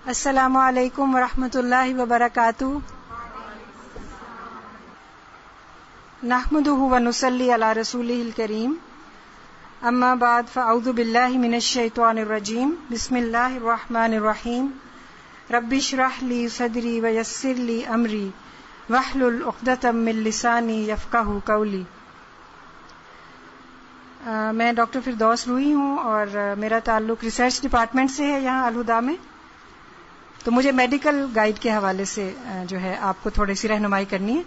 السلام علیکم ورحمۃ اللہ وبرکاتہ. نحمده ونصلی علی رسولہ الکریم. اما بعد فاعوذ باللہ من الشیطان الرجیم. بسم اللہ الرحمن الرحیم. رب اشرح لی صدری ویسر لی امری واحلل عقدۃ من لسانی یفقہوا قولی. میں ڈاکٹر فردوس روحی ہوں اور میرا تعلق ریسرچ ڈپارٹمنٹ سے ہے یہاں الہدیٰ میں. تو مجھے میڈیکل گائیڈ کے حوالے سے جو ہے آپ کو تھوڑی سی رہنمائی کرنی ہے،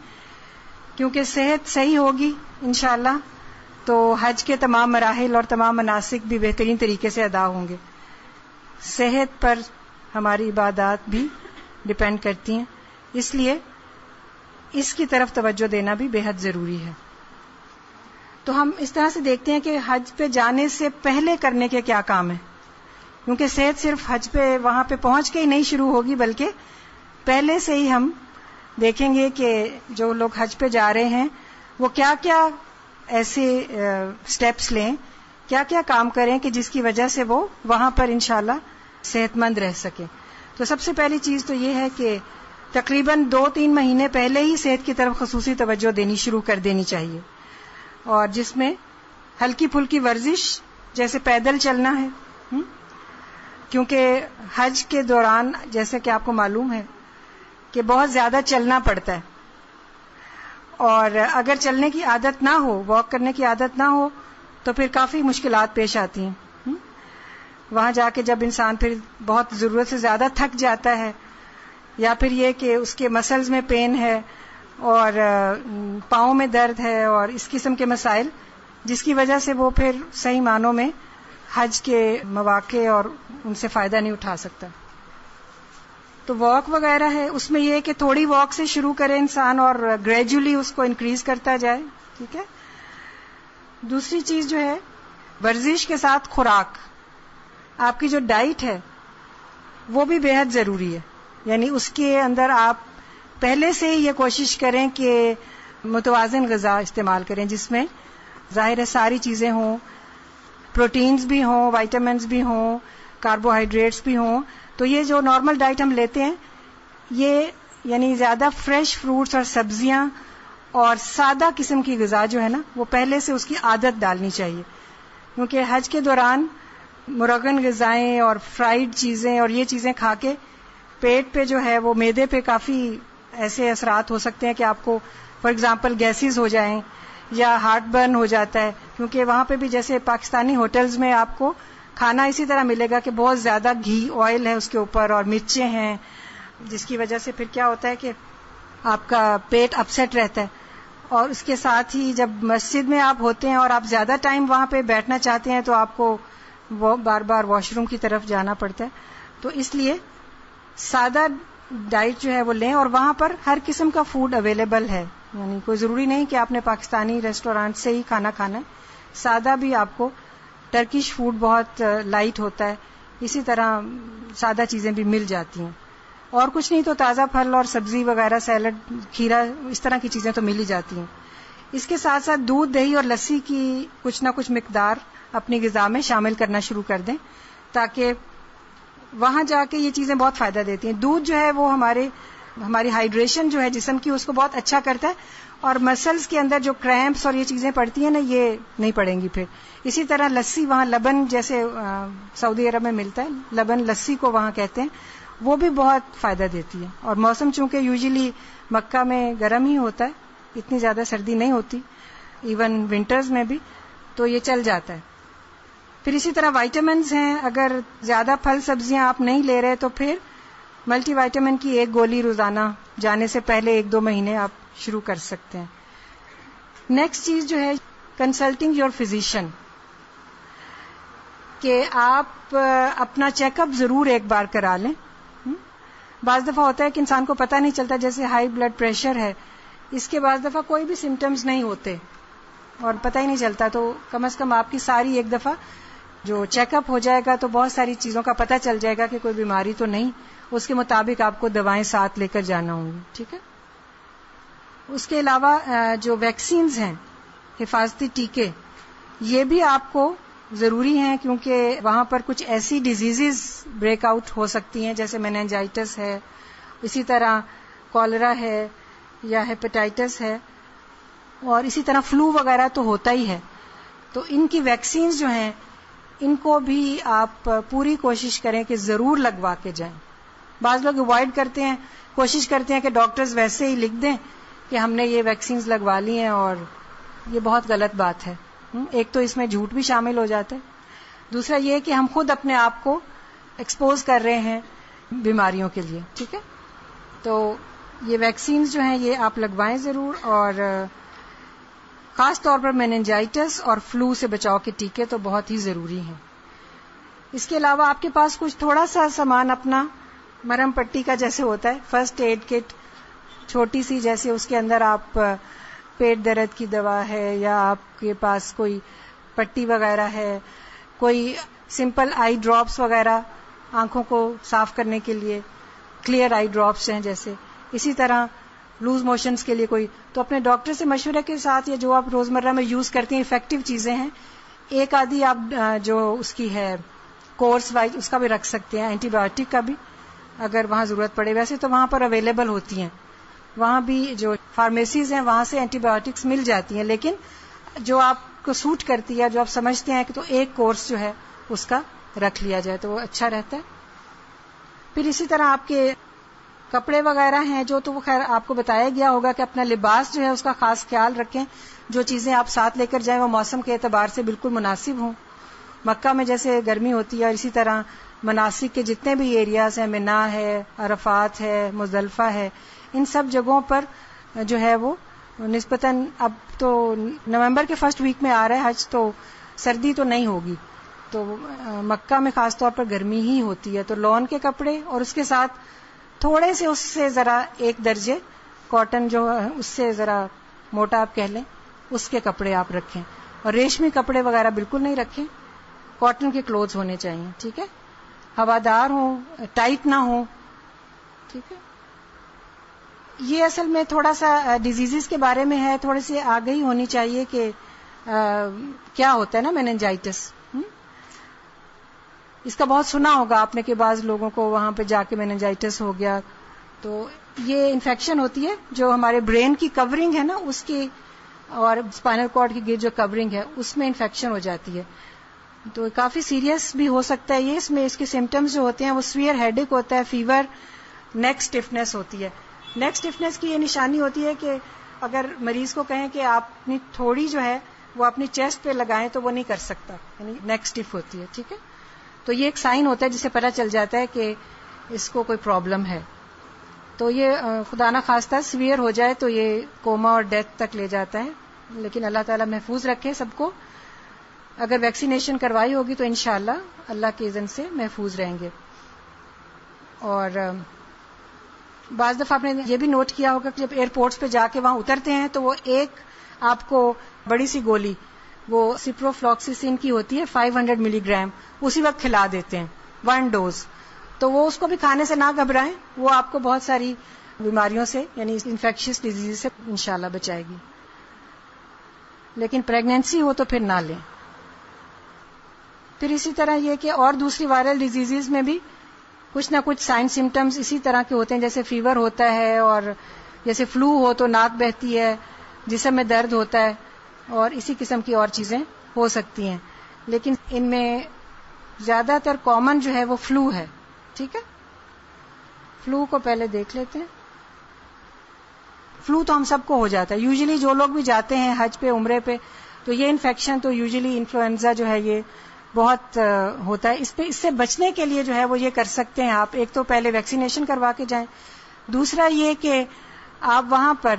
کیونکہ صحت صحیح ہوگی انشاءاللہ تو حج کے تمام مراحل اور تمام مناسک بھی بہترین طریقے سے ادا ہوں گے. صحت پر ہماری عبادات بھی ڈپینڈ کرتی ہیں، اس لیے اس کی طرف توجہ دینا بھی بے حد ضروری ہے. تو ہم اس طرح سے دیکھتے ہیں کہ حج پہ جانے سے پہلے کرنے کے کیا کام ہیں، کیونکہ صحت صرف حج پہ وہاں پہ پہنچ کے ہی نہیں شروع ہوگی، بلکہ پہلے سے ہی ہم دیکھیں گے کہ جو لوگ حج پہ جا رہے ہیں وہ کیا کیا ایسے سٹیپس لیں، کیا کیا کام کریں کہ جس کی وجہ سے وہ وہاں پر انشاءاللہ صحت مند رہ سکیں. تو سب سے پہلی چیز تو یہ ہے کہ تقریباً 2-3 مہینے پہلے ہی صحت کی طرف خصوصی توجہ دینی شروع کر دینی چاہیے، اور جس میں ہلکی پھلکی ورزش جیسے پیدل چلنا ہے، کیونکہ حج کے دوران جیسے کہ آپ کو معلوم ہے کہ بہت زیادہ چلنا پڑتا ہے، اور اگر چلنے کی عادت نہ ہو، واک کرنے کی عادت نہ ہو تو پھر کافی مشکلات پیش آتی ہیں. وہاں جا کے جب انسان پھر بہت ضرورت سے زیادہ تھک جاتا ہے، یا پھر یہ کہ اس کے مسلز میں پین ہے اور پاؤں میں درد ہے اور اس قسم کے مسائل، جس کی وجہ سے وہ پھر صحیح معنوں میں حج کے مواقع اور ان سے فائدہ نہیں اٹھا سکتا. تو واک وغیرہ ہے، اس میں یہ کہ تھوڑی واک سے شروع کرے انسان اور گریجولی اس کو انکریز کرتا جائے. ٹھیک ہے. دوسری چیز جو ہے ورزش کے ساتھ خوراک، آپ کی جو ڈائٹ ہے وہ بھی بے حد ضروری ہے. یعنی اس کے اندر آپ پہلے سے ہی یہ کوشش کریں کہ متوازن غذا استعمال کریں، جس میں ظاہر ہے ساری چیزیں ہوں، پروٹینز بھی ہوں، وائٹامنز بھی ہوں، کاربوہائیڈریٹس بھی ہوں. تو یہ جو نارمل ڈائٹ ہم لیتے ہیں یہ یعنی زیادہ فریش فروٹس اور سبزیاں اور سادہ قسم کی غذا جو ہے نا وہ پہلے سے اس کی عادت ڈالنی چاہیے، کیونکہ حج کے دوران مرغن غذائیں اور فرائیڈ چیزیں اور یہ چیزیں کھا کے پیٹ پہ جو ہے وہ معدے پہ کافی ایسے اثرات ہو سکتے ہیں کہ آپ کو فار ایگزامپل گیسز ہو جائیں یا ہارٹ برن ہو جاتا ہے. کیونکہ وہاں پہ بھی جیسے پاکستانی ہوٹلز میں آپ کو کھانا اسی طرح ملے گا کہ بہت زیادہ گھی آئل ہے اس کے اوپر اور مرچیں ہیں، جس کی وجہ سے پھر کیا ہوتا ہے کہ آپ کا پیٹ اپسیٹ رہتا ہے. اور اس کے ساتھ ہی جب مسجد میں آپ ہوتے ہیں اور آپ زیادہ ٹائم وہاں پہ بیٹھنا چاہتے ہیں تو آپ کو بار بار واش روم کی طرف جانا پڑتا ہے. تو اس لیے سادہ ڈائٹ جو ہے وہ لیں، اور وہاں پر ہر قسم کا فوڈ اویلیبل ہے. یعنی کوئی ضروری نہیں کہ آپ نے پاکستانی ریسٹورانٹ سے ہی کھانا کھانا ہے، سادہ بھی آپ کو ٹرکش فوڈ بہت لائٹ ہوتا ہے، اسی طرح سادہ چیزیں بھی مل جاتی ہیں. اور کچھ نہیں تو تازہ پھل اور سبزی وغیرہ، سیلڈ، کھیرا، اس طرح کی چیزیں تو مل ہی جاتی ہیں. اس کے ساتھ ساتھ دودھ، دہی اور لسی کی کچھ نہ کچھ مقدار اپنی غذا میں شامل کرنا شروع کر دیں، تاکہ وہاں جا کے یہ چیزیں بہت فائدہ دیتی ہیں. دودھ جو ہے وہ ہماری ہائیڈریشن جو ہے جسم کی اس کو بہت اچھا کرتا ہے، اور مسلز کے اندر جو کریمپس اور یہ چیزیں پڑتی ہیں نا یہ نہیں پڑیں گی پھر. اسی طرح لسی، وہاں لبن جیسے سعودی عرب میں ملتا ہے، لبن لسی کو وہاں کہتے ہیں، وہ بھی بہت فائدہ دیتی ہے. اور موسم چونکہ یوزلی مکہ میں گرم ہی ہوتا ہے، اتنی زیادہ سردی نہیں ہوتی، ایون ونٹرز میں بھی، تو یہ چل جاتا ہے. پھر اسی طرح وائٹامنز ہیں، اگر زیادہ پھل سبزیاں آپ نہیں لے رہے تو پھر ملٹی وائٹامن کی 1 گولی روزانہ جانے سے پہلے 1-2 مہینے آپ شروع کر سکتے ہیں. نیکسٹ چیز جو ہے کنسلٹنگ یور فزیشین، کہ آپ اپنا چیک اپ ضرور ایک بار کرا لیں. بعض دفعہ ہوتا ہے کہ انسان کو پتہ نہیں چلتا، جیسے ہائی بلڈ پریشر ہے، اس کے بعض دفعہ کوئی بھی سمٹمز نہیں ہوتے اور پتہ ہی نہیں چلتا، تو کم از کم آپ کی ساری ایک دفعہ جو چیک اپ ہو جائے گا تو بہت ساری چیزوں کا پتہ چل جائے گا کہ کوئی بیماری تو نہیں. اس کے مطابق آپ کو دوائیں ساتھ لے کر جانا ہوں گی. ٹھیک ہے. اس کے علاوہ جو ویکسینز ہیں، حفاظتی ٹیکے، یہ بھی آپ کو ضروری ہیں کیونکہ وہاں پر کچھ ایسی ڈیزیزز بریک آؤٹ ہو سکتی ہیں جیسے میننجائٹس ہے, اسی طرح کالرا ہے یا ہیپیٹائٹس ہے, اور اسی طرح فلو وغیرہ تو ہوتا ہی ہے. تو ان کی ویکسینز جو ہیں ان کو بھی آپ پوری کوشش کریں کہ ضرور لگوا کے جائیں. بعض لوگ اوائڈ کرتے ہیں, کوشش کرتے ہیں کہ ڈاکٹرز ویسے ہی لکھ دیں کہ ہم نے یہ ویکسینز لگوا لی ہیں, اور یہ بہت غلط بات ہے. ایک تو اس میں جھوٹ بھی شامل ہو جاتا ہے, دوسرا یہ کہ ہم خود اپنے آپ کو ایکسپوز کر رہے ہیں بیماریوں کے لیے. ٹھیک ہے, تو یہ ویکسینز جو ہیں یہ آپ لگوائیں ضرور, اور خاص طور پر میننجائٹس اور فلو سے بچاؤ کے ٹیکے تو بہت ہی ضروری ہیں. اس کے علاوہ آپ کے پاس کچھ تھوڑا سا سامان اپنا مرہم پٹی کا جیسے ہوتا ہے, فرسٹ ایڈ کٹ چھوٹی سی, جیسے اس کے اندر آپ پیٹ درد کی دوا ہے, یا آپ کے پاس کوئی پٹی وغیرہ ہے, کوئی سمپل آئی ڈراپس وغیرہ آنکھوں کو صاف کرنے کے لیے, کلیئر آئی ڈراپس ہیں جیسے, اسی طرح لوز موشنز کے لیے کوئی, تو اپنے ڈاکٹر سے مشورے کے ساتھ یا جو آپ روزمرہ میں یوز کرتے ہیں افیکٹو چیزیں ہیں, ایک آدھی آپ جو اس کی ہے کورس وائز اس کا بھی رکھ سکتے ہیں, اینٹی بایوٹک کا بھی اگر وہاں ضرورت پڑے. ویسے تو وہاں پر اویلیبل ہوتی ہیں, وہاں بھی جو فارمیسیز ہیں وہاں سے اینٹی بایوٹکس مل جاتی ہیں, لیکن جو آپ کو سوٹ کرتی ہے, جو آپ سمجھتے ہیں کہ تو ایک کورس جو ہے اس کا رکھ لیا جائے تو وہ اچھا رہتا ہے. پھر اسی طرح آپ کے کپڑے وغیرہ ہیں جو تو وہ خیر آپ کو بتایا گیا ہوگا کہ اپنا لباس جو ہے اس کا خاص خیال رکھیں, جو چیزیں آپ ساتھ لے کر جائیں وہ موسم کے اعتبار سے بالکل مناسب ہوں. مکہ میں جیسے گرمی ہوتی ہے, اور اسی طرح مناسک کے جتنے بھی ایریاز ہیں, منا ہے, عرفات ہے, مزدلفہ ہے, ان سب جگہوں پر جو ہے وہ نسبتاً اب تو نومبر کے فرسٹ ویک میں آ رہا ہے حج, تو سردی تو نہیں ہوگی, تو مکہ میں خاص طور پر گرمی ہی ہوتی ہے. تو لون کے کپڑے اور اس کے ساتھ تھوڑے سے اس سے ذرا ایک درجے کاٹن جو ہے اس سے ذرا موٹا آپ کہہ لیں اس کے کپڑے آپ رکھیں, اور ریشمی کپڑے وغیرہ بالکل نہیں رکھیں, کاٹن کے کلوتھز ہونے چاہیے. ٹھیک ہے, ہوادار ہوں, ٹائٹ نہ ہوں. ٹھیک ہے, یہ اصل میں تھوڑا سا ڈیزیزز کے بارے میں ہے, تھوڑی سی آگہی ہونی چاہیے کہ کیا ہوتا ہے نا میننجائٹس. اس کا بہت سنا ہوگا آپ نے کہ بعض لوگوں کو وہاں پہ جا کے میننجائٹس ہو گیا. تو یہ انفیکشن ہوتی ہے جو ہمارے برین کی کورنگ ہے نا اس کی, اور اسپائنل کارڈ کی گر جو کورنگ ہے اس میں انفیکشن ہو جاتی ہے, تو کافی سیریس بھی ہو سکتا ہے یہ. اس میں اس کے سمٹمز جو ہوتے ہیں وہ سویئر ہیڈ ایک ہوتا ہے, فیور, نیک اسٹفنس ہوتی ہے. نیک اسٹفنس کی یہ نشانی ہوتی ہے کہ اگر مریض کو کہیں کہ آپ اپنی تھوڑی جو ہے وہ اپنی چیسٹ پہ لگائیں تو وہ نہیں کر سکتا, یعنی نیک اسٹف ہوتی ہے. ٹھیک ہے, تو یہ ایک سائن ہوتا ہے جس سے پتہ چل جاتا ہے کہ اس کو کوئی پرابلم ہے. تو یہ خدا نہ خواستہ سویئر ہو جائے تو یہ کوما اور ڈیتھ تک لے جاتا ہے, لیکن اللہ تعالیٰ محفوظ رکھے سب کو. اگر ویکسینیشن کروائی ہوگی تو انشاءاللہ اللہ کے اذن سے محفوظ رہیں گے. اور بعض دفعہ آپ نے یہ بھی نوٹ کیا ہوگا کہ جب ایئرپورٹس پہ جا کے وہاں اترتے ہیں تو وہ ایک آپ کو بڑی سی گولی وہ سپروفلاکسیسین کی ہوتی ہے 500 ملی گرام, اسی وقت کھلا دیتے ہیں 1 ڈوز. تو وہ اس کو بھی کھانے سے نہ گھبرائیں, وہ آپ کو بہت ساری بیماریوں سے یعنی انفیکشس ڈیزیز سے انشاءاللہ بچائے گی. لیکن پریگنینسی ہو تو پھر نہ لیں. پھر اسی طرح یہ کہ اور دوسری وائرل ڈیزیز میں بھی کچھ نہ کچھ سائن سمٹمز اسی طرح کے ہوتے ہیں, جیسے فیور ہوتا ہے, اور جیسے فلو ہو تو ناک بہتی ہے, جسم میں درد ہوتا ہے, اور اسی قسم کی اور چیزیں ہو سکتی ہیں. لیکن ان میں زیادہ تر کامن جو ہے وہ فلو ہے. ٹھیک ہے, فلو کو پہلے دیکھ لیتے ہیں. فلو تو ہم سب کو ہو جاتا ہے یوزلی, جو لوگ بھی جاتے ہیں حج پہ عمرے پہ, تو یہ انفیکشن تو یوزلی انفلوئنزا جو ہے یہ بہت ہوتا ہے. اس سے بچنے کے لیے جو ہے وہ یہ کر سکتے ہیں آپ, ایک تو پہلے ویکسینیشن کروا کے جائیں, دوسرا یہ کہ آپ وہاں پر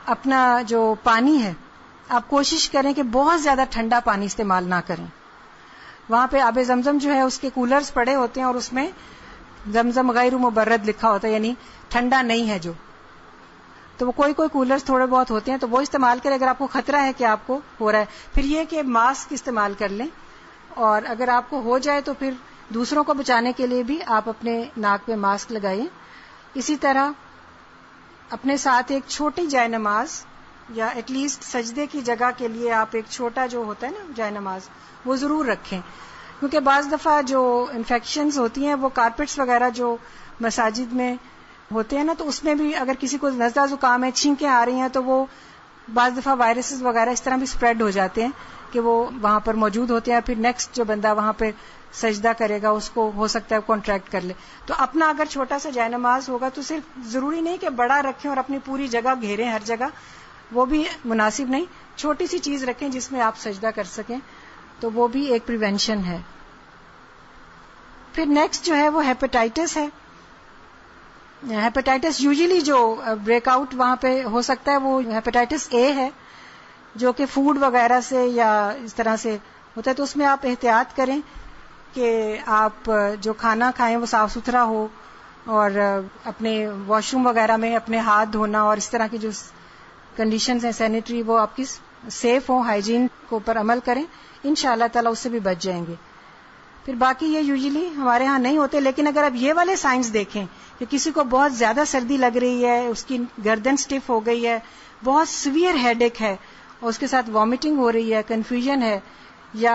اپنا جو پانی ہے آپ کوشش کریں کہ بہت زیادہ ٹھنڈا پانی استعمال نہ کریں. وہاں پہ آب زمزم جو ہے اس کے کولرز پڑے ہوتے ہیں, اور اس میں زمزم غیر مبرد لکھا ہوتا ہے, یعنی ٹھنڈا نہیں ہے جو. تو وہ کوئی کولرز تھوڑے بہت ہوتے ہیں تو وہ استعمال کریں اگر آپ کو خطرہ ہے کہ آپ کو ہو رہا ہے. پھر یہ کہ ماسک استعمال کر لیں, اور اگر آپ کو ہو جائے تو پھر دوسروں کو بچانے کے لیے بھی آپ اپنے ناک پہ ماسک لگائیں. اسی طرح اپنے ساتھ ایک چھوٹی جائے نماز یا ایٹ لیسٹ سجدے کی جگہ کے لیے آپ ایک چھوٹا جو ہوتا ہے نا جائے نماز وہ ضرور رکھیں، کیونکہ بعض دفعہ جو انفیکشنز ہوتی ہیں وہ کارپیٹس وغیرہ جو مساجد میں ہوتے ہیں نا، تو اس میں بھی اگر کسی کو نزلہ زکام ہے، چھینکیں آ رہی ہیں، تو وہ بعض دفعہ وائرسز وغیرہ اس طرح بھی اسپریڈ ہو جاتے ہیں کہ وہ وہاں پر موجود ہوتے ہیں، پھر نیکسٹ جو بندہ وہاں پہ سجدہ کرے گا اس کو ہو سکتا ہے کانٹریکٹ کر لے. تو اپنا اگر چھوٹا سا جائے نماز ہوگا تو صرف ضروری نہیں کہ بڑا رکھیں اور اپنی پوری جگہ گھیریں ہر جگہ، وہ بھی مناسب نہیں. چھوٹی سی چیز رکھیں جس میں آپ سجدہ کر سکیں، تو وہ بھی ایک پریونشن ہے. پھر نیکسٹ جو ہے وہ ہیپیٹائٹس ہے. ہیپیٹائٹس یوزلی جو بریک آؤٹ وہاں پہ ہو سکتا ہے وہ ہیپیٹائٹس اے ہے، جو کہ فوڈ وغیرہ سے یا اس طرح سے ہوتا ہے. تو اس میں آپ احتیاط کریں کہ آپ جو کھانا کھائیں وہ صاف ستھرا ہو، اور اپنے واش روم وغیرہ میں اپنے ہاتھ دھونا اور اس طرح کی جو کنڈیشنز ہیں سینیٹری وہ آپ کی سیف ہوں، ہائیجین کے اوپر عمل کریں، انشاءاللہ تعالیٰ اس سے بھی بچ جائیں گے. پھر باقی یہ یوزلی ہمارے ہاں نہیں ہوتے، لیکن اگر آپ یہ والے سائنس دیکھیں کہ کسی کو بہت زیادہ سردی لگ رہی ہے، اس کی گردن سٹف ہو گئی ہے، بہت سیویئر ہیڈ ایک ہے، اور اس کے ساتھ وامٹنگ ہو رہی ہے، کنفیوژن ہے، یا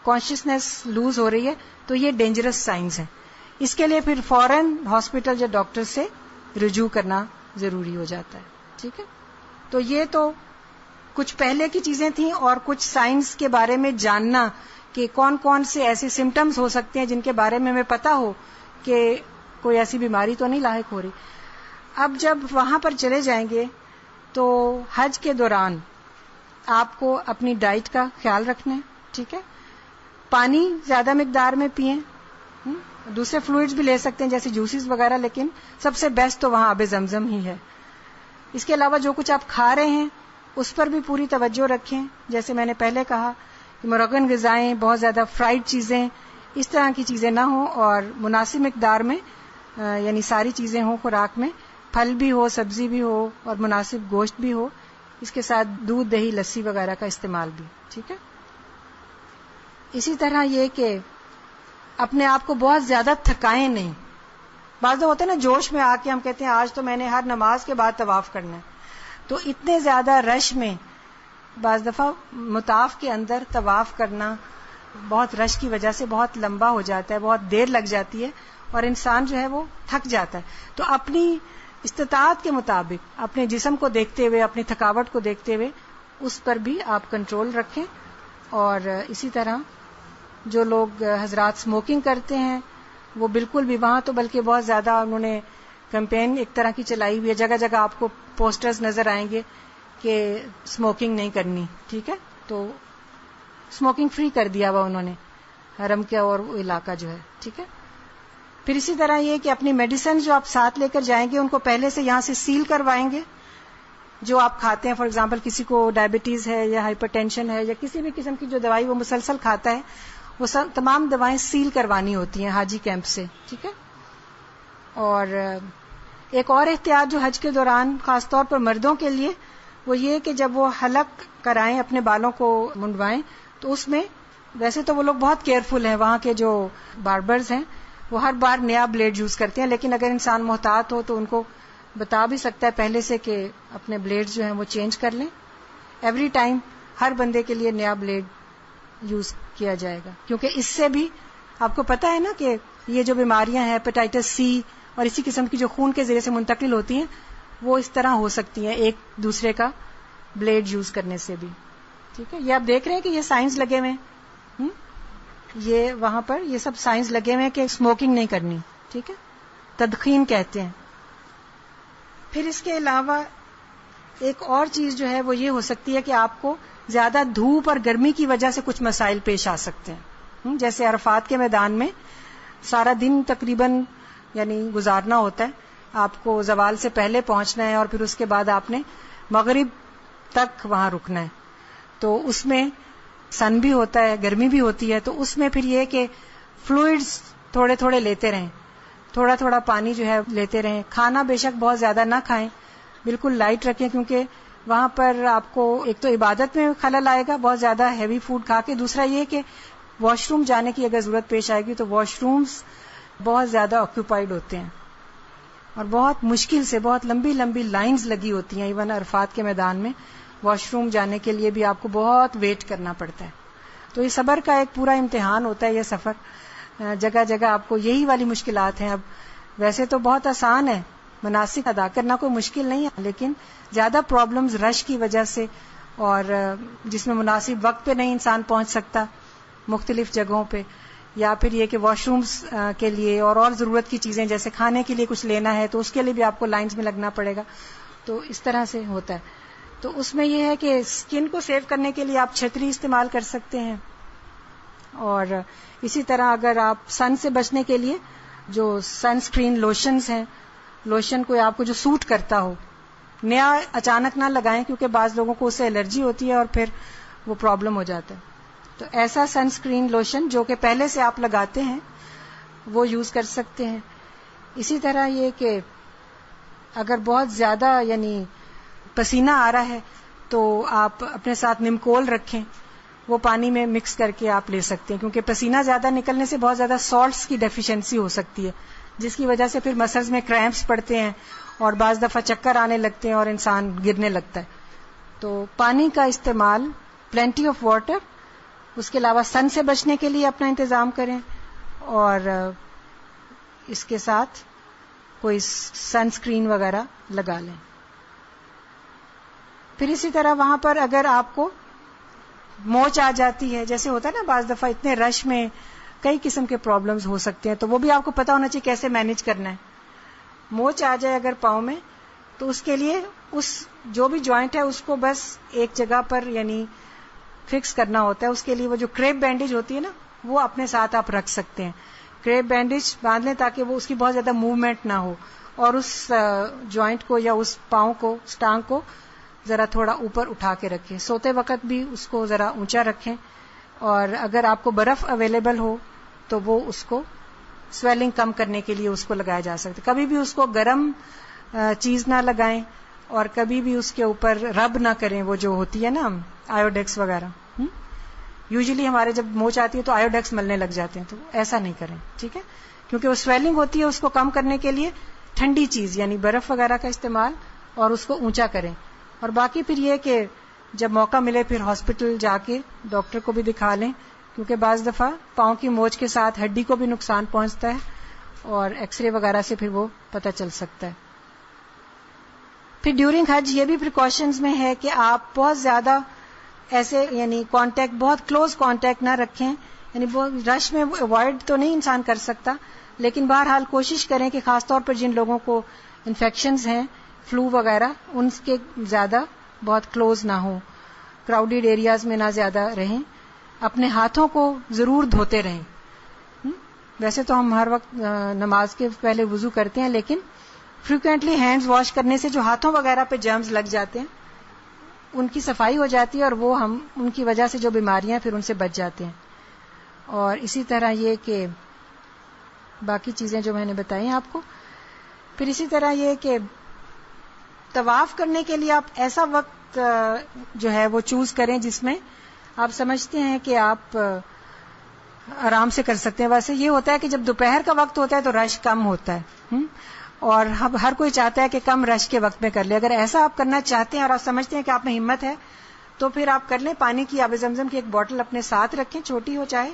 کانشیسنیس لوز ہو رہی ہے، تو یہ ڈینجرس سائنس ہیں. اس کے لیے پھر فوراً ہاسپٹل یا ڈاکٹر سے رجوع کرنا ضروری ہو جاتا ہے. ٹھیک ہے، تو یہ تو کچھ پہلے کی چیزیں تھیں، اور کچھ سائنس کے بارے میں جاننا کہ کون کون سے ایسے سمٹمز ہو سکتے ہیں جن کے بارے میں ہمیں پتا ہو کہ کوئی ایسی بیماری تو نہیں لاحق ہو رہی. اب جب وہاں پر چلے جائیں گے تو حج کے دوران آپ کو اپنی ڈائٹ کا خیال رکھنا ہے. ٹھیک ہے، پانی زیادہ مقدار میں پئیں، دوسرے فلوئڈز بھی لے سکتے ہیں جیسے جوسز وغیرہ، لیکن سب سے بیسٹ تو وہاں آب زمزم ہی ہے. اس کے علاوہ جو کچھ آپ کھا رہے ہیں اس پر بھی پوری توجہ رکھیں. جیسے میں نے پہلے کہا کہ مرغن غذائیں، بہت زیادہ فرائیڈ چیزیں، اس طرح کی چیزیں نہ ہوں، اور مناسب مقدار میں یعنی ساری چیزیں ہوں خوراک میں، پھل بھی ہو، سبزی بھی ہو، اور مناسب گوشت بھی ہو. اس کے ساتھ دودھ، دہی، لسی وغیرہ کا استعمال بھی. ٹھیک ہے، اسی طرح یہ کہ اپنے آپ کو بہت زیادہ تھکائیں نہیں. بعض لوگ ہوتے ہیں نا جوش میں آ کے ہم کہتے ہیں آج تو میں نے ہر نماز کے بعد طواف کرنا ہے، تو اتنے زیادہ رش میں بعض دفعہ مطاف کے اندر طواف کرنا بہت رش کی وجہ سے بہت لمبا ہو جاتا ہے، بہت دیر لگ جاتی ہے، اور انسان جو ہے وہ تھک جاتا ہے. تو اپنی استطاعت کے مطابق اپنے جسم کو دیکھتے ہوئے، اپنی تھکاوٹ کو دیکھتے ہوئے اس پر بھی آپ کنٹرول رکھیں. اور اسی طرح جو لوگ حضرات اسموکنگ کرتے ہیں وہ بالکل بھی، وہاں تو بلکہ بہت زیادہ انہوں نے کیمپین ایک طرح کی چلائی ہوئی ہے، جگہ جگہ آپ کو پوسٹرز نظر آئیں گے کہ اسموکنگ نہیں کرنی. ٹھیک ہے، تو اسموکنگ فری کر دیا ہوا انہوں نے حرم کے اور وہ علاقہ جو ہے. ٹھیک ہے، پھر اسی طرح یہ کہ اپنی میڈیسن جو آپ ساتھ لے کر جائیں گے ان کو پہلے سے یہاں سے سیل کروائیں گے. جو آپ کھاتے ہیں، فار ایگزامپل کسی کو ڈائبٹیز ہے یا ہائپر ٹینشن ہے یا کسی بھی قسم کی جو دوائی وہ مسلسل کھاتا ہے، وہ تمام دوائیں سیل کروانی ہوتی ہیں حاجی کیمپ سے. ٹھیک ہے، اور ایک اور احتیاط جو حج کے دوران خاص طور پر مردوں کے لیے وہ یہ کہ جب وہ حلق کرائیں، اپنے بالوں کو منڈوائیں، تو اس میں ویسے تو وہ لوگ بہت کیئرفل ہیں، وہاں کے جو باربرز ہیں وہ ہر بار نیا بلیڈ یوز کرتے ہیں، لیکن اگر انسان محتاط ہو تو ان کو بتا بھی سکتا ہے پہلے سے کہ اپنے بلیڈ جو ہیں وہ چینج کر لیں. ایوری ٹائم ہر بندے کے لیے نیا بلیڈ یوز کیا جائے گا، کیونکہ اس سے بھی آپ کو پتا ہے نا کہ یہ جو بیماریاں ہیں ہیپیٹائٹس سی اور اسی قسم کی جو خون کے ذریعے سے منتقل ہوتی ہیں وہ اس طرح ہو سکتی ہیں ایک دوسرے کا بلیڈ یوز کرنے سے بھی. ٹھیک ہے، یہ آپ دیکھ رہے ہیں کہ یہ سائنس لگے ہوئے ہیں، یہ وہاں پر یہ سب سائنس لگے ہوئے ہیں کہ اسموکنگ نہیں کرنی. ٹھیک ہے، تدخین کہتے ہیں. پھر اس کے علاوہ ایک اور چیز جو ہے وہ یہ ہو سکتی ہے کہ آپ کو زیادہ دھوپ اور گرمی کی وجہ سے کچھ مسائل پیش آ سکتے ہیں. جیسے عرفات کے میدان میں سارا دن تقریباً یعنی گزارنا ہوتا ہے، آپ کو زوال سے پہلے پہنچنا ہے اور پھر اس کے بعد آپ نے مغرب تک وہاں رکنا ہے. تو اس میں سن بھی ہوتا ہے، گرمی بھی ہوتی ہے، تو اس میں پھر یہ کہ فلوئڈز تھوڑے تھوڑے لیتے رہیں، تھوڑا تھوڑا پانی جو ہے لیتے رہیں. کھانا بے شک بہت زیادہ نہ کھائیں، بالکل لائٹ رکھیں، کیونکہ وہاں پر آپ کو ایک تو عبادت میں خلل آئے گا بہت زیادہ ہیوی فوڈ کھا کے، دوسرا یہ کہ واش روم جانے کی اگر ضرورت پیش آئے گی تو واش رومز بہت زیادہ آکوپائڈ ہوتے ہیں اور بہت مشکل سے بہت لمبی لمبی لائنز لگی ہوتی ہیں ایون عرفات کے میدان میں، واش روم جانے کے لیے بھی آپ کو بہت ویٹ کرنا پڑتا ہے. تو یہ صبر کا ایک پورا امتحان ہوتا ہے یہ سفر. جگہ جگہ آپ کو یہی والی مشکلات ہیں. اب ویسے تو بہت آسان ہے, مناسک ادا کرنا کوئی مشکل نہیں ہے, لیکن زیادہ پرابلمز رش کی وجہ سے, اور جس میں مناسب وقت پہ نہیں انسان پہنچ سکتا مختلف جگہوں پہ, یا پھر یہ کہ واش رومز کے لیے اور ضرورت کی چیزیں جیسے کھانے کے لیے کچھ لینا ہے تو اس کے لیے بھی آپ کو لائنز میں لگنا پڑے گا. تو اس طرح سے ہوتا ہے. تو اس میں یہ ہے کہ اسکن کو سیو کرنے کے لیے آپ چھتری استعمال کر سکتے ہیں, اور اسی طرح اگر آپ سن سے بچنے کے لیے جو سن اسکرین لوشنز ہیں, لوشن کوئی آپ کو جو سوٹ کرتا ہو, نیا اچانک نہ لگائیں کیونکہ بعض لوگوں کو اس سے الرجی ہوتی ہے اور پھر وہ پرابلم ہو جاتا ہے. تو ایسا سن اسکرین لوشن جو کہ پہلے سے آپ لگاتے ہیں وہ یوز کر سکتے ہیں. اسی طرح یہ کہ اگر بہت زیادہ یعنی پسینہ آ رہا ہے تو آپ اپنے ساتھ نمکول رکھیں, وہ پانی میں مکس کر کے آپ لے سکتے ہیں, کیونکہ پسینہ زیادہ نکلنے سے بہت زیادہ سالٹس کی ڈیفیشنسی ہو سکتی ہے, جس کی وجہ سے پھر مسلز میں کریمپس پڑتے ہیں اور بعض دفعہ چکر آنے لگتے ہیں اور انسان گرنے لگتا ہے. تو پانی کا استعمال, پلینٹی آف واٹر, اس کے علاوہ سن سے بچنے کے لیے اپنا انتظام کریں, اور اس کے ساتھ کوئی سن اسکرین وغیرہ لگا لیں. پھر اسی طرح وہاں پر اگر آپ کو موچ آ جاتی ہے, جیسے ہوتا ہے نا بعض دفعہ اتنے رش میں کئی قسم کے پرابلمز ہو سکتے ہیں, تو وہ بھی آپ کو پتا ہونا چاہیے کیسے مینیج کرنا ہے. موچ آ جائے اگر پاؤں میں تو اس کے لیے اس جو بھی جوائنٹ ہے اس کو بس ایک جگہ پر یعنی فکس کرنا ہوتا ہے. اس کے لیے وہ جو کریپ بینڈیج ہوتی ہے نا وہ اپنے ساتھ آپ رکھ سکتے ہیں. کریپ بینڈیج باندھ لیں تاکہ وہ اس کی بہت زیادہ موومنٹ نہ ہو, اور اس جوائنٹ کو یا اس پاؤں کو, اس ٹانگ کو ذرا تھوڑا اوپر اٹھا کے رکھیں. سوتے وقت بھی اس کو ذرا اونچا رکھیں, اور اگر آپ کو برف اویلیبل ہو تو وہ اس کو سویلنگ کم کرنے کے لیے اس کو لگایا جا سکتا ہے. کبھی بھی اس کو گرم چیز نہ لگائیں, اور کبھی بھی اس کے اوپر رب نہ کریں, وہ جو ہوتی ہے نا آیوڈیکس وغیرہ. یوزلی ہمارے جب موچ آتی ہے تو آیوڈیکس ملنے لگ جاتے ہیں, تو ایسا نہیں کریں, ٹھیک ہے, کیونکہ وہ سویلنگ ہوتی ہے. اس کو کم کرنے کے لیے ٹھنڈی چیز یعنی برف وغیرہ کا استعمال, اور اس کو اونچا کریں. اور باقی پھر یہ کہ جب موقع ملے پھر ہاسپٹل جا کے ڈاکٹر کو بھی دکھا لیں, کیونکہ بعض دفعہ پاؤں کی موچ کے ساتھ ہڈی کو بھی نقصان پہنچتا ہے, اور ایکس رے وغیرہ سے پھر وہ پتہ چل سکتا ہے. پھر ڈیورنگ حج یہ بھی پریکاشنز میں ہے کہ آپ بہت زیادہ ایسے یعنی کانٹیکٹ, بہت کلوز کانٹیکٹ نہ رکھیں. یعنی بہت رش میں اوائڈ تو نہیں انسان کر سکتا, لیکن بہرحال کوشش کریں کہ خاص طور پر جن لوگوں کو انفیکشنز ہیں, فلو وغیرہ, ان کے زیادہ بہت کلوز نہ ہوں, کراؤڈیڈ ایریاز میں نہ زیادہ رہیں. اپنے ہاتھوں کو ضرور دھوتے رہیں. ویسے تو ہم ہر وقت نماز کے پہلے وضو کرتے ہیں, لیکن فریکوینٹلی ہینڈز واش کرنے سے جو ہاتھوں وغیرہ پہ جرمز لگ جاتے ہیں ان کی صفائی ہو جاتی ہے, اور وہ ہم ان کی وجہ سے جو بیماریاں پھر ان سے بچ جاتے ہیں. اور اسی طرح یہ کہ باقی چیزیں جو میں نے بتائی ہیں آپ کو. پھر اسی طرح یہ کہ طواف کرنے کے لیے آپ ایسا وقت جو ہے وہ چوز کریں جس میں آپ سمجھتے ہیں کہ آپ آرام سے کر سکتے ہیں. ویسے یہ ہوتا ہے کہ جب دوپہر کا وقت ہوتا ہے تو رش کم ہوتا ہے, اور ہر کوئی چاہتا ہے کہ کم رش کے وقت میں کر لے. اگر ایسا آپ کرنا چاہتے ہیں اور آپ سمجھتے ہیں کہ آپ میں ہمت ہے تو پھر آپ کر لیں. پانی کی آب زمزم کی ایک بوٹل اپنے ساتھ رکھیں, چھوٹی ہو چاہے,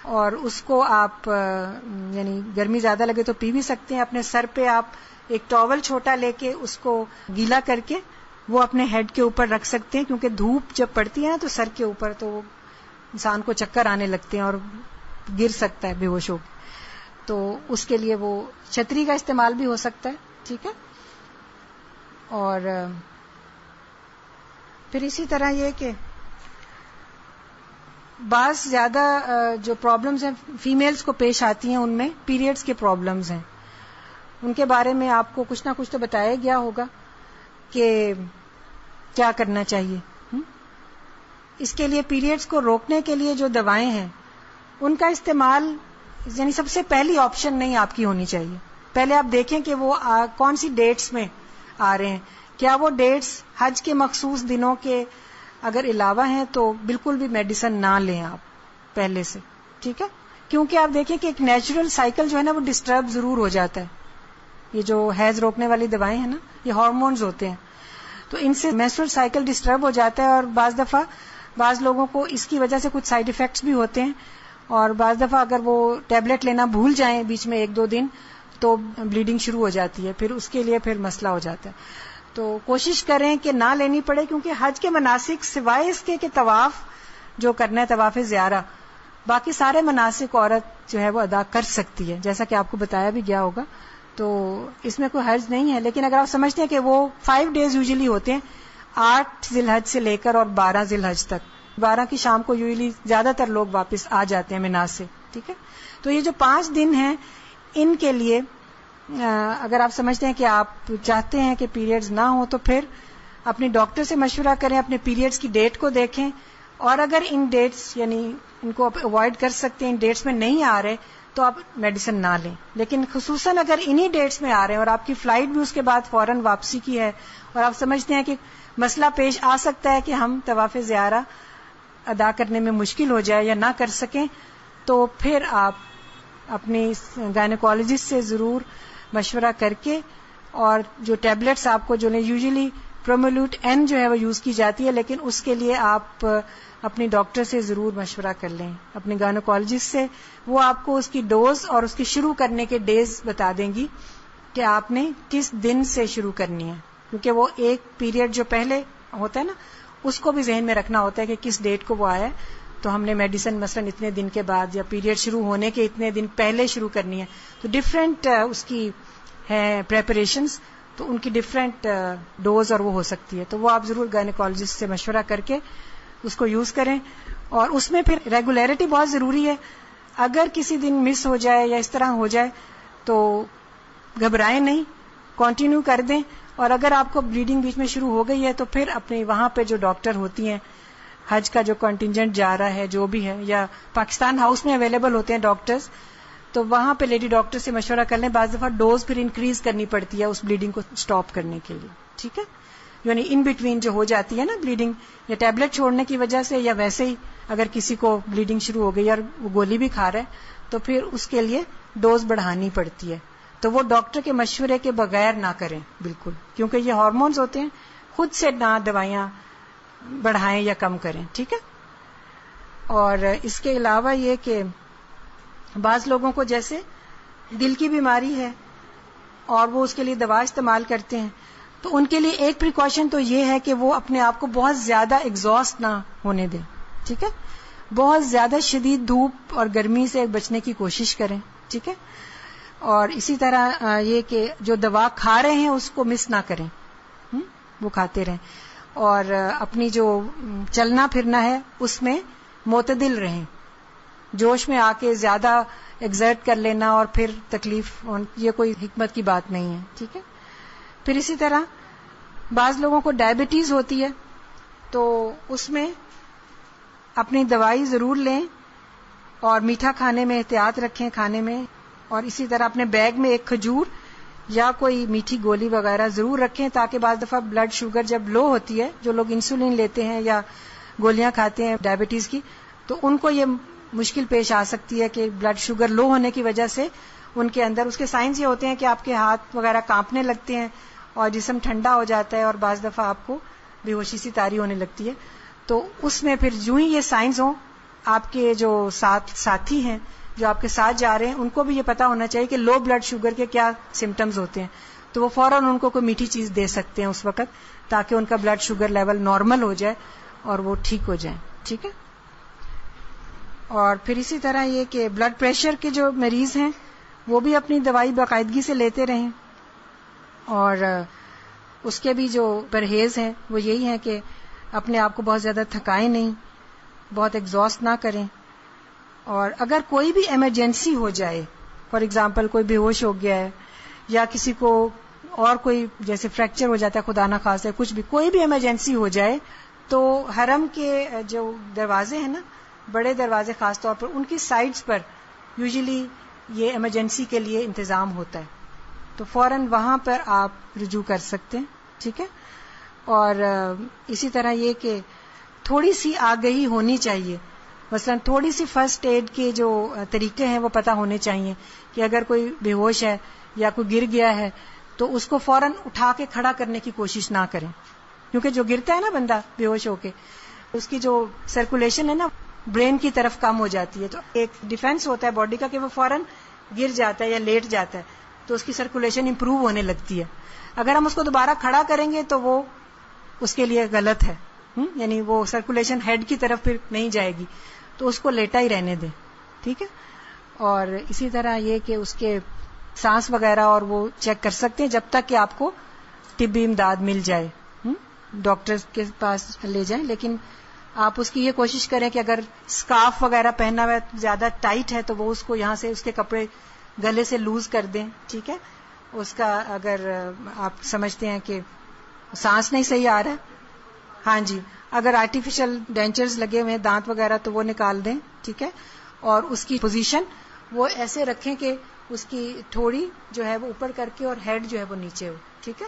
اور اس کو آپ یعنی گرمی زیادہ لگے تو پی بھی سکتے ہیں. اپنے سر پہ آپ ایک ٹاول چھوٹا لے کے اس کو گیلا کر کے وہ اپنے ہیڈ کے اوپر رکھ سکتے ہیں, کیونکہ دھوپ جب پڑتی ہے نا تو سر کے اوپر تو انسان کو چکر آنے لگتے ہیں اور گر سکتا ہے بے ہوش ہو کے. تو اس کے لیے وہ چھتری کا استعمال بھی ہو سکتا ہے, ٹھیک ہے. اور پھر اسی طرح یہ کہ بعض زیادہ جو پرابلمز ہیں فیمیلز کو پیش آتی ہیں, ان میں پیریڈز کے پرابلمز ہیں. ان کے بارے میں آپ کو کچھ نہ کچھ تو بتایا گیا ہوگا کہ کیا کرنا چاہیے. اس کے لیے پیریڈز کو روکنے کے لیے جو دوائیں ہیں ان کا استعمال یعنی سب سے پہلی آپشن نہیں آپ کی ہونی چاہیے. پہلے آپ دیکھیں کہ وہ کون سی ڈیٹس میں آ رہے ہیں. کیا وہ ڈیٹس حج کے مخصوص دنوں کے اگر علاوہ ہیں تو بالکل بھی میڈیسن نہ لیں آپ پہلے سے, ٹھیک ہے. کیونکہ آپ دیکھیں کہ ایک نیچرل سائیکل جو ہے نا وہ ڈسٹرب ضرور ہو جاتا ہے. یہ جو حیض روکنے والی دوائیں ہیں نا یہ ہارمونز ہوتے ہیں, تو ان سے menstrual سائیکل ڈسٹرب ہو جاتا ہے، اور بعض دفعہ بعض لوگوں کو اس کی وجہ سے کچھ سائیڈ افیکٹس بھی ہوتے ہیں، اور بعض دفعہ اگر وہ ٹیبلٹ لینا بھول جائیں بیچ میں 1-2 دن تو بلیڈنگ شروع ہو جاتی ہے، پھر اس کے لیے پھر مسئلہ ہو جاتا ہے. تو کوشش کریں کہ نہ لینی پڑے، کیونکہ حج کے مناسک سوائے اس کے کہ طواف جو کرنا ہے طواف زیارہ، باقی سارے مناسک عورت جو ہے وہ ادا کر سکتی ہے، جیسا کہ آپ کو بتایا بھی گیا ہوگا. تو اس میں کوئی حرج نہیں ہے. لیکن اگر آپ سمجھتے ہیں کہ وہ 5 days یوزلی ہوتے ہیں، 8 ذی الحج سے لے کر اور 12 ذی الحج تک، 12 کی شام کو یوزلی زیادہ تر لوگ واپس آ جاتے ہیں مینا سے، ٹھیک ہے. تو یہ جو 5 دن ہیں ان کے لیے اگر آپ سمجھتے ہیں کہ آپ چاہتے ہیں کہ پیریڈز نہ ہوں تو پھر اپنے ڈاکٹر سے مشورہ کریں، اپنے پیریڈز کی ڈیٹ کو دیکھیں، اور اگر ان ڈیٹس یعنی ان کو آپ اوائڈ کر سکتے ہیں، ان ڈیٹس میں نہیں آ رہے تو آپ میڈیسن نہ لیں. لیکن خصوصاً اگر انہی ڈیٹس میں آ رہے ہیں اور آپ کی فلائٹ بھی اس کے بعد فوراً واپسی کی ہے، اور آپ سمجھتے ہیں کہ مسئلہ پیش آ سکتا ہے کہ ہم طواف زیارہ ادا کرنے میں مشکل ہو جائے یا نہ کر سکیں، تو پھر آپ اپنی گائنیکولوجسٹ سے ضرور مشورہ کر کے، اور جو ٹیبلٹس آپ کو جو یوزلی پرومولوٹ این جو ہے وہ یوز کی جاتی ہے، لیکن اس کے لیے آپ اپنی ڈاکٹر سے ضرور مشورہ کر لیں، اپنے گائنیکولوجسٹ سے. وہ آپ کو اس کی ڈوز اور اس کی شروع کرنے کے ڈیز بتا دیں گی کہ آپ نے کس دن سے شروع کرنی ہے، کیونکہ وہ ایک پیریڈ جو پہلے ہوتا ہے نا اس کو بھی ذہن میں رکھنا ہوتا ہے کہ کس ڈیٹ کو وہ آیا ہے، تو ہم نے میڈیسن مثلا اتنے دن کے بعد یا پیریڈ شروع ہونے کے اتنے دن پہلے شروع کرنی ہے. تو ڈفرینٹ اس کی ہے پریپریشنز، تو ان کی ڈفرینٹ ڈوز اور وہ ہو سکتی ہے. تو وہ آپ ضرور گائنیکولوجسٹ سے مشورہ کر کے اس کو یوز کریں. اور اس میں پھر ریگولیرٹی بہت ضروری ہے. اگر کسی دن مس ہو جائے یا اس طرح ہو جائے تو گھبرائیں نہیں، کنٹینیو کر دیں. اور اگر آپ کو بلیڈنگ بیچ میں شروع ہو گئی ہے تو پھر اپنے وہاں پہ جو ڈاکٹر ہوتی ہیں، حج کا جو کنٹینجنٹ جا رہا ہے جو بھی ہے، یا پاکستان ہاؤس میں اویلیبل ہوتے ہیں ڈاکٹرز، تو وہاں پہ لیڈی ڈاکٹر سے مشورہ کر لیں. بعض دفعہ ڈوز پھر انکریز کرنی پڑتی ہے اس بلیڈنگ کو سٹاپ کرنے کے لیے، ٹھیک ہے. یعنی ان بٹوین جو ہو جاتی ہے نا بلیڈنگ، یا ٹیبلٹ چھوڑنے کی وجہ سے یا ویسے ہی اگر کسی کو بلیڈنگ شروع ہو گئی اور وہ گولی بھی کھا رہا ہے تو پھر اس کے لیے ڈوز بڑھانی پڑتی ہے. تو وہ ڈاکٹر کے مشورے کے بغیر نہ کریں بالکل، کیونکہ یہ ہارمونز ہوتے ہیں، خود سے نہ دوائیاں بڑھائیں یا کم کریں، ٹھیک ہے. اور اس کے علاوہ یہ کہ بعض لوگوں کو جیسے دل کی بیماری ہے اور وہ اس کے لیے دوا استعمال کرتے ہیں، تو ان کے لیے ایک پریکاشن تو یہ ہے کہ وہ اپنے آپ کو بہت زیادہ ایگزاسٹ نہ ہونے دیں، ٹھیک ہے. بہت زیادہ شدید دھوپ اور گرمی سے بچنے کی کوشش کریں، ٹھیک ہے. اور اسی طرح یہ کہ جو دوا کھا رہے ہیں اس کو مس نہ کریں، وہ کھاتے رہیں. اور اپنی جو چلنا پھرنا ہے اس میں معتدل رہیں. جوش میں آ کے زیادہ ایگزرٹ کر لینا اور پھر تکلیف، یہ کوئی حکمت کی بات نہیں ہے، ٹھیک ہے. پھر اسی طرح بعض لوگوں کو ڈائبٹیز ہوتی ہے، تو اس میں اپنی دوائی ضرور لیں اور میٹھا کھانے میں احتیاط رکھیں کھانے میں. اور اسی طرح اپنے بیگ میں ایک کھجور یا کوئی میٹھی گولی وغیرہ ضرور رکھیں، تاکہ بعض دفعہ بلڈ شوگر جب لو ہوتی ہے، جو لوگ انسولین لیتے ہیں یا گولیاں کھاتے ہیں ڈائبٹیز کی، تو ان کو یہ مشکل پیش آ سکتی ہے کہ بلڈ شوگر لو ہونے کی وجہ سے ان کے اندر اس کے سائنس یہ ہوتے ہیں کہ آپ کے ہاتھ وغیرہ کانپنے لگتے ہیں اور جسم ٹھنڈا ہو جاتا ہے، اور بعض دفعہ آپ کو بے ہوشی سی طاری ہونے لگتی ہے. تو اس میں پھر جو ہی یہ سائنس ہوں، آپ کے جو ساتھی ہیں جو آپ کے ساتھ جا رہے ہیں ان کو بھی یہ پتا ہونا چاہیے کہ لو بلڈ شوگر کے کیا سمٹمز ہوتے ہیں، تو وہ فوراً ان کو کوئی میٹھی چیز دے سکتے ہیں اس وقت، تاکہ ان کا بلڈ شوگر لیول نارمل ہو جائے اور وہ ٹھیک ہو جائیں، ٹھیک ہے. اور پھر اسی طرح یہ کہ بلڈ پریشر کے جو مریض ہیں وہ بھی اپنی دوائی باقاعدگی سے لیتے رہیں. اور اس کے بھی جو پرہیز ہیں وہ یہی ہیں کہ اپنے آپ کو بہت زیادہ تھکائیں نہیں، بہت ایگزاسٹ نہ کریں. اور اگر کوئی بھی ایمرجنسی ہو جائے، فار ایگزامپل کوئی بے ہوش ہو گیا ہے یا کسی کو اور کوئی جیسے فریکچر ہو جاتا ہے خدا نہ خواستہ، کچھ بھی کوئی بھی ایمرجنسی ہو جائے، تو حرم کے جو دروازے ہیں نا، بڑے دروازے خاص طور پر، ان کی سائڈز پر یوزلی یہ ایمرجنسی کے لیے انتظام ہوتا ہے، تو فوراً وہاں پر آپ رجوع کر سکتے ہیں، ٹھیک ہے. اور اسی طرح یہ کہ تھوڑی سی آگہی ہونی چاہیے، مثلا تھوڑی سی فرسٹ ایڈ کے جو طریقے ہیں وہ پتہ ہونے چاہیے کہ اگر کوئی بے ہوش ہے یا کوئی گر گیا ہے تو اس کو فوراً اٹھا کے کھڑا کرنے کی کوشش نہ کریں، کیونکہ جو گرتا ہے نا بندہ بے ہوش ہو کے، اس کی جو سرکولیشن ہے نا برین کی طرف کم ہو جاتی ہے، تو ایک ڈیفینس ہوتا ہے باڈی کا کہ وہ فوراً گر جاتا ہے یا لیٹ جاتا ہے، تو اس کی سرکولیشن امپروو ہونے لگتی ہے. اگر ہم اس کو دوبارہ کھڑا کریں گے تو وہ اس کے لیے غلط ہے، یعنی وہ سرکولیشن ہیڈ کی طرف پھر نہیں جائے گی، تو اس کو لیٹا ہی رہنے دیں. ٹھیک ہے. اور اسی طرح یہ کہ اس کے سانس وغیرہ اور وہ چیک کر سکتے ہیں جب تک کہ آپ کو طبی امداد مل جائے، ڈاکٹر کے پاس لے جائیں. لیکن آپ اس کی یہ کوشش کریں کہ اگر اسکارف وغیرہ پہنا ہوا ہے زیادہ ٹائٹ ہے تو وہ اس کو یہاں سے اس کے کپڑے گلے سے لوز کر دیں. ٹھیک ہے. اس کا اگر آپ سمجھتے ہیں کہ سانس نہیں صحیح آ رہا ہے، ہاں جی، اگر آرٹیفیشل ڈینچرز لگے ہوئے ہیں دانت وغیرہ تو وہ نکال دیں. ٹھیک ہے. اور اس کی پوزیشن وہ ایسے رکھیں کہ اس کی تھوڑی جو ہے وہ اوپر کر کے اور ہیڈ جو ہے وہ نیچے ہو. ٹھیک ہے.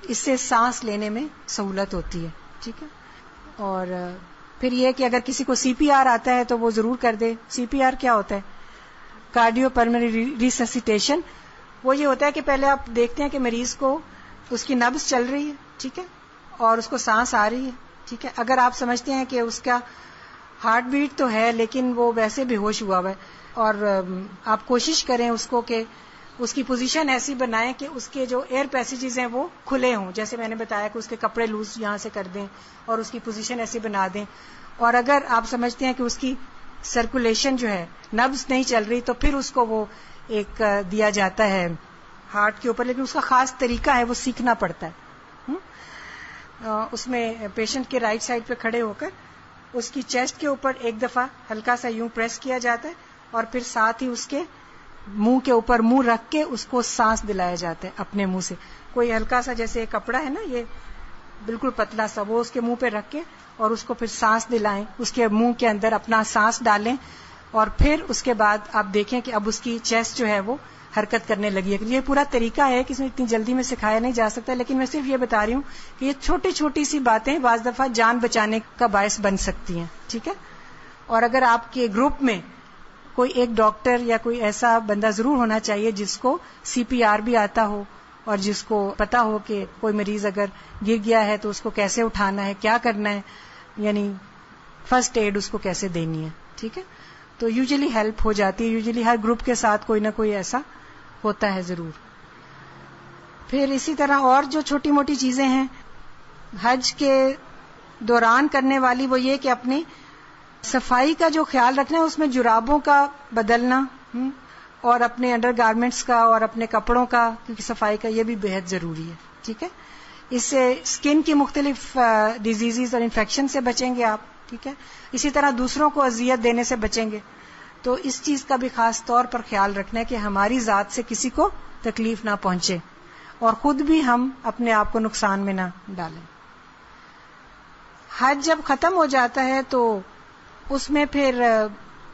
اس سے سانس لینے میں سہولت ہوتی ہے. ٹھیک ہے. اور پھر یہ کہ اگر کسی کو سی پی آر آتا ہے تو وہ ضرور کر دے. سی پی آر کیا ہوتا ہے؟ کارڈیو پلمنری ریسسیٹیشن. وہ یہ ہوتا ہے کہ پہلے آپ دیکھتے ہیں کہ مریض کو اس کی نبض چل رہی ہے، ٹھیک ہے، اور اس کو سانس آ رہی ہے. ٹھیک ہے. اگر آپ سمجھتے ہیں کہ اس کا ہارٹ بیٹ تو ہے لیکن وہ ویسے بے ہوش ہوا ہوا ہے، اور آپ کوشش کریں اس کو کہ اس کی پوزیشن ایسی بنائیں کہ اس کے جو ایئر پیسیجز ہیں وہ کھلے ہوں. جیسے میں نے بتایا کہ اس کے کپڑے لوز یہاں سے کر دیں اور اس کی پوزیشن ایسی بنا دیں. اور اگر آپ سمجھتے ہیں کہ اس کی سرکولیشن جو ہے نبض نہیں چل رہی تو پھر اس کو وہ ایک دیا جاتا ہے ہارٹ کے اوپر، لیکن اس کا خاص طریقہ ہے، وہ سیکھنا پڑتا ہے. اس میں پیشنٹ کے رائٹ سائڈ پہ کھڑے ہو کر اس کی چیسٹ کے اوپر ایک دفعہ ہلکا سا یوں پریس کیا جاتا ہے اور پھر ساتھ ہی اس کے منہ کے اوپر منہ رکھ کے اس کو سانس دلایا جاتا ہے اپنے منہ سے. کوئی ہلکا سا جیسے کپڑا ہے نا یہ بالکل پتلا سا، وہ اس کے منہ پہ رکھ کے اور اس کو پھر سانس دلائیں، اس کے منہ کے اندر اپنا سانس ڈالیں، اور پھر اس کے بعد آپ دیکھیں کہ اب اس کی چیسٹ جو ہے وہ حرکت کرنے لگی ہے. یہ پورا طریقہ ہے کہ اس میں اتنی جلدی میں سکھایا نہیں جا سکتا، لیکن میں صرف یہ بتا رہی ہوں کہ یہ چھوٹی چھوٹی سی باتیں بعض دفعہ جان بچانے کا باعث بن سکتی ہیں. ٹھیک ہے. اور اگر آپ کے گروپ میں کوئی ایک ڈاکٹر یا کوئی ایسا بندہ ضرور ہونا چاہیے جس کو سی پی آر بھی آتا ہو اور جس کو پتا ہو کہ کوئی مریض اگر گر گیا ہے تو اس کو کیسے اٹھانا ہے، کیا کرنا ہے، یعنی فرسٹ ایڈ اس کو کیسے دینی ہے. ٹھیک ہے. تو یوزلی ہیلپ ہو جاتی ہے. یوزلی ہر گروپ کے ساتھ کوئی نہ کوئی ایسا ہوتا ہے ضرور. پھر اسی طرح اور جو چھوٹی موٹی چیزیں ہیں حج کے دوران کرنے والی، وہ یہ کہ اپنی صفائی کا جو خیال رکھنا ہے، اس میں جرابوں کا بدلنا اور اپنے انڈر گارمنٹس کا اور اپنے کپڑوں کا کیونکہ صفائی کا یہ بھی بہت ضروری ہے. ٹھیک ہے. اس سے اسکن کی مختلف ڈیزیزز اور انفیکشن سے بچیں گے آپ. ٹھیک ہے. اسی طرح دوسروں کو اذیت دینے سے بچیں گے. تو اس چیز کا بھی خاص طور پر خیال رکھنا ہے کہ ہماری ذات سے کسی کو تکلیف نہ پہنچے اور خود بھی ہم اپنے آپ کو نقصان میں نہ ڈالیں. حج جب ختم ہو جاتا ہے تو اس میں پھر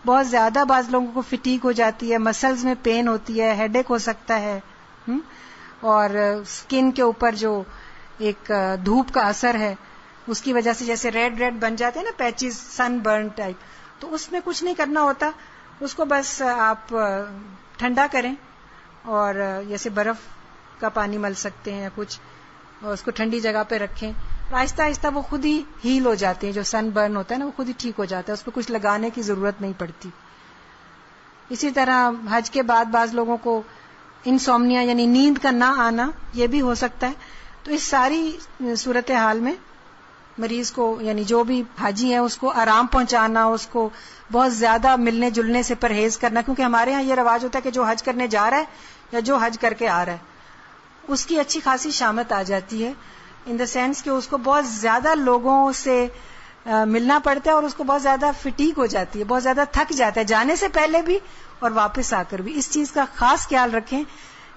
بہت زیادہ بعض لوگوں کو فٹیگ ہو جاتی ہے، مسلز میں پین ہوتی ہے، ہیڈ ایک ہو سکتا ہے، اور اسکن کے اوپر جو ایک دھوپ کا اثر ہے اس کی وجہ سے جیسے ریڈ بن جاتے ہیں نا پیچز، سن برن ٹائپ. تو اس میں کچھ نہیں کرنا ہوتا، اس کو بس آپ ٹھنڈا کریں اور جیسے برف کا پانی مل سکتے ہیں یا کچھ، اور اس کو ٹھنڈی جگہ پہ رکھیں. آہستہ آہستہ وہ خود ہی ہیل ہو جاتے ہیں. جو سن برن ہوتا ہے نا وہ خود ہی ٹھیک ہو جاتا ہے، اس پہ کچھ لگانے کی ضرورت نہیں پڑتی. اسی طرح حج کے بعد بعض لوگوں کو انسومنیا یعنی نیند کا نہ آنا یہ بھی ہو سکتا ہے. تو اس ساری صورتحال میں مریض کو یعنی جو بھی حاجی ہے اس کو آرام پہنچانا، اس کو بہت زیادہ ملنے جلنے سے پرہیز کرنا، کیونکہ ہمارے ہاں یہ رواج ہوتا ہے کہ جو حج کرنے جا رہا ہے یا جو حج کر کے آ رہا ہے اس کی اچھی خاصی شامت آ جاتی ہے، ان دا سینس کہ اس کو بہت زیادہ لوگوں سے ملنا پڑتا ہے اور اس کو بہت زیادہ فٹیگ ہو جاتی ہے، بہت زیادہ تھک جاتا ہے جانے سے پہلے بھی اور واپس آ کر بھی. اس چیز کا خاص خیال رکھیں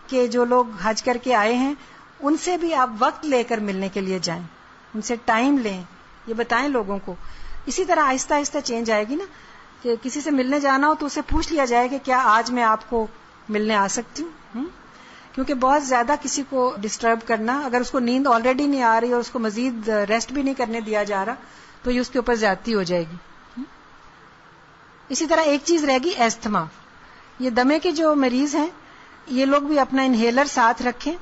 کہ جو لوگ حج کر کے آئے ہیں ان سے بھی آپ وقت لے کر ملنے کے لیے جائیں، ان سے ٹائم لیں، یہ بتائیں لوگوں کو. اسی طرح آہستہ آہستہ چینج آئے گی نا، کہ کسی سے ملنے جانا ہو تو اسے پوچھ لیا جائے کہ کیا آج میں آپ کو ملنے آ سکتی ہوں، کیونکہ بہت زیادہ کسی کو ڈسٹرب کرنا، اگر اس کو نیند آلریڈی نہیں آ رہی اور اس کو مزید ریسٹ بھی نہیں کرنے دیا جا رہا تو یہ اس کے اوپر زیادتی ہو جائے گی. اسی طرح ایک چیز رہے گی ایستھما. یہ دمے کے جو مریض ہیں یہ لوگ بھی اپنا انہیلر ساتھ رکھیں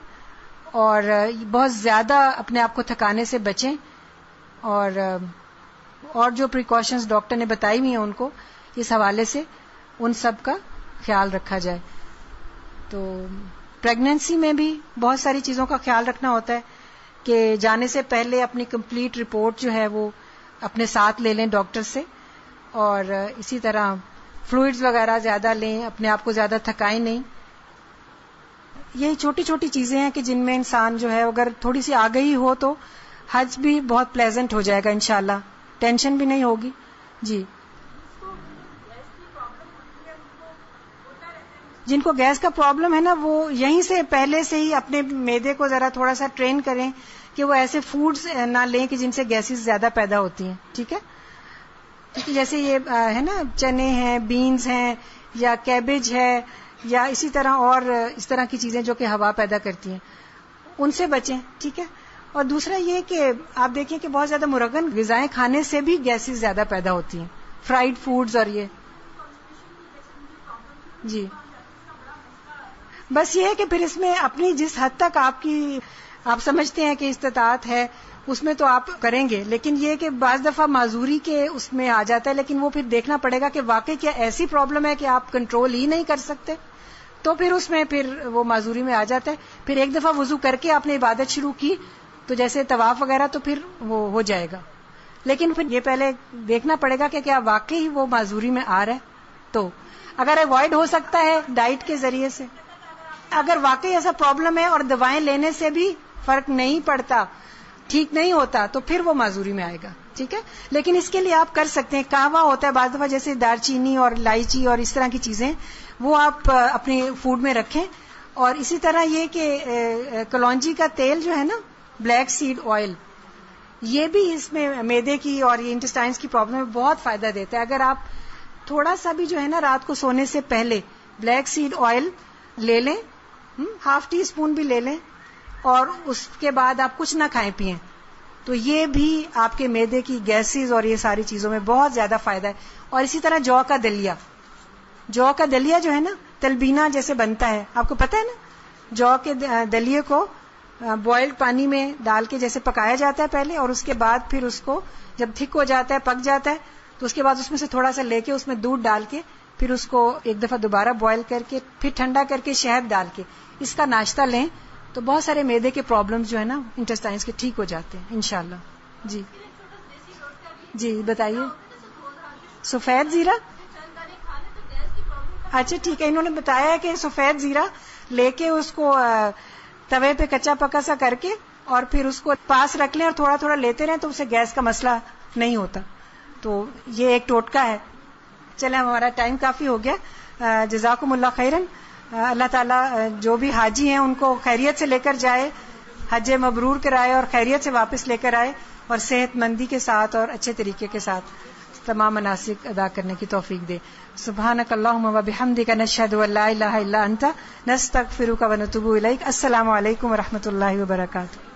اور بہت زیادہ اپنے آپ کو تھکانے سے بچیں، اور جو پریکاشنز ڈاکٹر نے بتائی ہوئی ہیں ان کو اس حوالے سے ان سب کا خیال رکھا جائے. تو پریگنینسی میں بھی بہت ساری چیزوں کا خیال رکھنا ہوتا ہے کہ جانے سے پہلے اپنی کمپلیٹ رپورٹ جو ہے وہ اپنے ساتھ لے لیں ڈاکٹر سے، اور اسی طرح فلوئڈز وغیرہ زیادہ لیں، اپنے آپ کو زیادہ تھکائیں نہیں. یہ چھوٹی چھوٹی چیزیں ہیں کہ جن میں انسان جو ہے اگر تھوڑی سی آ گئی ہو تو حج بھی بہت پلیزنٹ ہو جائے گا انشاءاللہ، ٹینشن بھی نہیں ہوگی. جی، جن کو گیس کا پرابلم ہے نا وہ یہیں سے پہلے سے ہی اپنے معدے کو ذرا تھوڑا سا ٹرین کریں کہ وہ ایسے فوڈز نہ لیں کہ جن سے گیسز زیادہ پیدا ہوتی ہیں. ٹھیک ہے، کیونکہ جیسے یہ ہے نا چنے ہیں، بینز ہیں، یا کیبج ہے، یا اسی طرح اور اس طرح کی چیزیں جو کہ ہوا پیدا کرتی ہیں، ان سے بچیں. ٹھیک ہے. اور دوسرا یہ کہ آپ دیکھیں کہ بہت زیادہ مرغن غذائیں کھانے سے بھی گیسز زیادہ پیدا ہوتی ہیں، فرائیڈ فوڈز اور یہ. جی، بس یہ ہے کہ پھر اس میں اپنی جس حد تک آپ سمجھتے ہیں کہ استطاعت ہے اس میں تو آپ کریں گے، لیکن یہ کہ بعض دفعہ معذوری کے اس میں آ جاتا ہے، لیکن وہ پھر دیکھنا پڑے گا کہ واقعی کیا ایسی پرابلم ہے کہ آپ کنٹرول ہی نہیں کر سکتے، تو پھر اس میں پھر وہ معذوری میں آ جاتا ہے. پھر ایک دفعہ وضو کر کے آپ نے عبادت شروع کی تو جیسے طواف وغیرہ تو پھر وہ ہو جائے گا، لیکن پھر یہ پہلے دیکھنا پڑے گا کہ کیا واقعی وہ معذوری میں آ رہا ہے. تو اگر اوائڈ ہو سکتا ہے ڈائٹ کے ذریعے سے، اگر واقعی ایسا پرابلم ہے اور دوائیں لینے سے بھی فرق نہیں پڑتا، ٹھیک نہیں ہوتا، تو پھر وہ معذوری میں آئے گا. ٹھیک ہے. لیکن اس کے لیے آپ کر سکتے ہیں، قہوہ ہوتا ہے بعض دفعہ جیسے دار چینی اور الائچی اور اس طرح کی چیزیں، وہ آپ اپنے فوڈ میں رکھیں. اور اسی طرح یہ کہ کلونجی کا تیل جو ہے نا، بلیک سیڈ آئل، یہ بھی اس میں معدے کی اور یہ انٹسٹائنس کی پرابلم میں بہت فائدہ دیتا ہے. اگر آپ تھوڑا سا بھی جو ہے نا رات کو سونے سے پہلے بلیک سیڈ آئل لے لیں، ہاف ٹی اسپون بھی لے لیں، اور اس کے بعد آپ کچھ نہ کھائیں پئیں، تو یہ بھی آپ کے معدے کی گیسز اور یہ ساری چیزوں میں بہت زیادہ فائدہ ہے. اور اسی طرح جو کا دلیا جو ہے نا تلبینہ جیسے بنتا ہے، آپ کو پتہ ہے نا، جو کے دلیے کو بوائلڈ پانی میں ڈال کے جیسے پکایا جاتا ہے پہلے، اور اس کے بعد پھر اس کو جب تھک ہو جاتا ہے، پک جاتا ہے، تو اس کے بعد اس میں سے تھوڑا سا لے کے اس میں دودھ ڈال کے پھر اس کو ایک دفعہ دوبارہ بوائل کر کے پھر ٹھنڈا کر کے شہد ڈال کے اس کا ناشتہ لیں، تو بہت سارے معدے کے پرابلمز جو ہے نا انٹسٹائنس کے ٹھیک ہو جاتے ہیں انشاءاللہ. جی جی بتائیے. سفید زیرہ، اچھا ٹھیک ہے. انہوں نے بتایا ہے کہ سفید زیرہ لے کے اس کو توے پہ کچا پکا سا کر کے اور پھر اس کو پاس رکھ لیں اور تھوڑا تھوڑا لیتے رہیں تو اسے گیس کا مسئلہ نہیں ہوتا. تو یہ ایک ٹوٹکا ہے. چلیں ہمارا ٹائم کافی ہو گیا. جزاکم اللہ خیرن. اللہ تعالیٰ جو بھی حاجی ہیں ان کو خیریت سے لے کر جائے، حج مبرور کرائے اور خیریت سے واپس لے کر آئے، اور صحت مندی کے ساتھ اور اچھے طریقے کے ساتھ تمام مناسک ادا کرنے کی توفیق دے. سبحانک اللہم و بحمدک، نشہد ان لا الہ الا انت، نستغفرک و نتوب الیک. السلام علیکم و رحمۃ اللہ وبرکاتہ.